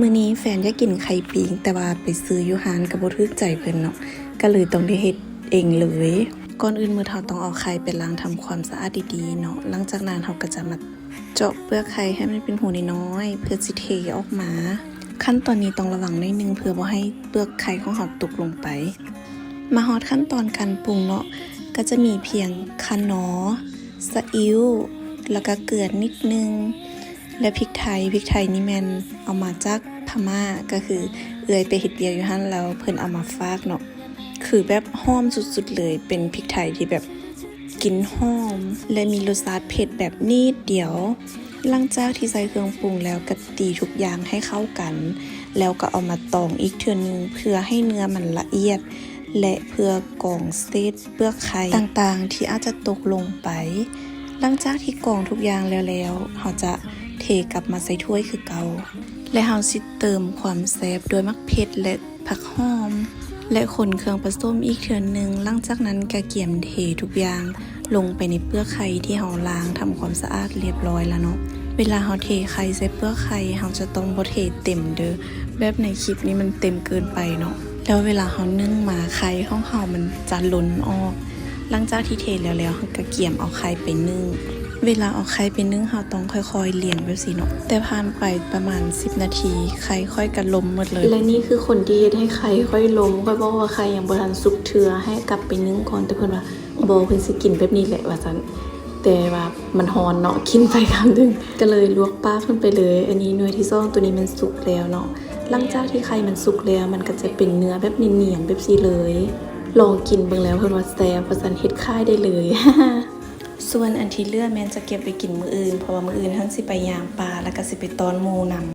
มื้อนี้แฟนอยากกินไข่ปิงแต่ว่าไปซื้ออยู่ร้านก็บ่ถูกใจเพิ่นเนาะก็เลยต้องได้เฮ็ดเองเลยก่อนอื่นมื้อเราต้องเอาไข่ไปล้างทำความสะอาดดีๆเนาะหลังจากนั้นเราก็จะมาเจาะเปลือกไข่ให้มันเป็นหูน้อยๆเพื่อสิเทออกมาขั้นตอนนี้ต้องระวังนิดนึงเพื่อบ่ให้เปลือกไข่ของเราตกลงไปมาฮอดขั้นตอนการปรุงเนาะก็จะมีเพียงคะน้อซะอิ๊วแล้วก็เกลือนิดนึงและพริกไทยนี่แม่นเอามาจากพม่าก็คือเอื้อยไปเฮ็ดเวียกอยู่หั่นแล้วเพิ่นเอามาฝากเนาะคือแบบหอมสุดๆเลยเป็นพริกไทยที่แบบกลิ่นหอมและมีรสชาติเผ็ดแบบนิดเดียวหลังจากที่ใส่เครื่องปรุงแล้วก็ตีทุกอย่างให้เข้ากันแล้วก็เอามาตองอีกเทื่อนึงเพื่อให้เนื้อมันละเอียดและเพื่อกรองเศษเปลือกไข่ต่างๆที่อาจจะตกลงไปหลังจากที่กรองทุกอย่างแล้วเราจะเทกลับมาใส่ถ้วยคือเก่าและเราสิเติมความแซ่บโดยมักเผ็ดและผักหอมและคนเครื่องผสมอีกเทื่อนึงหลังจากนั้นก็เกี่ยมเททุกอย่างลงไปในเปลือกไข่ที่เราล้างทำความสะอาดเรียบร้อยแล้วเนาะเวลาเราเทไข่ใส่เปลือกไข่เราจะต้องบ่เทเต็มเด้อแบบในคลิปนี้มันเต็มเกินไปเนาะแล้วเวลาเรานึ่งมาไข่ของเรามันจะล้นออกหลังจากที่เทแล้วเราก็เกี่ยมเอาไข่ไปนึ่งเวลาเอาไข่ไปนึ่งเราต้องค่อยๆเลี่ยงแบบสิเนาะแต่ผ่านไปประมาณ10นาทีไข่ค่อยกระล้มหมดเลยและนี่คือคนที่เฮ็ดให้ไข่ค่อยล้มค่อยบอกว่าไข่ยังบ่ทันสุกเทื่อให้กลับไปนึ่งก่อนแต่เพิ่นว่าบ่เพิ่นสิกินแบบนี้แหละว่าซั่นแต่ว่ามันร้อนเนาะกินไปคำนึงก็เลยลวกปากขึ้นไปเลยอันนี้หน่วยที่2ตัวนี้มันสุกแล้วเนาะหลังจากที่ไข่มันสุกแล้วมันก็จะเป็นเนื้อแบบเนียนๆแบบนี้เลยลองกินเบิ่งแล้วเพิ่นว่าแซ่บว่าซั่นเฮ็ดค่ายได้เลย ส่วนอันที่เหลือแม่นจะเก็บไปกินมื้ออื่นเพราะว่ามื้ออื่นเฮาสิไปย่างปลาแล้วก็สิไปต้อนหมูนำ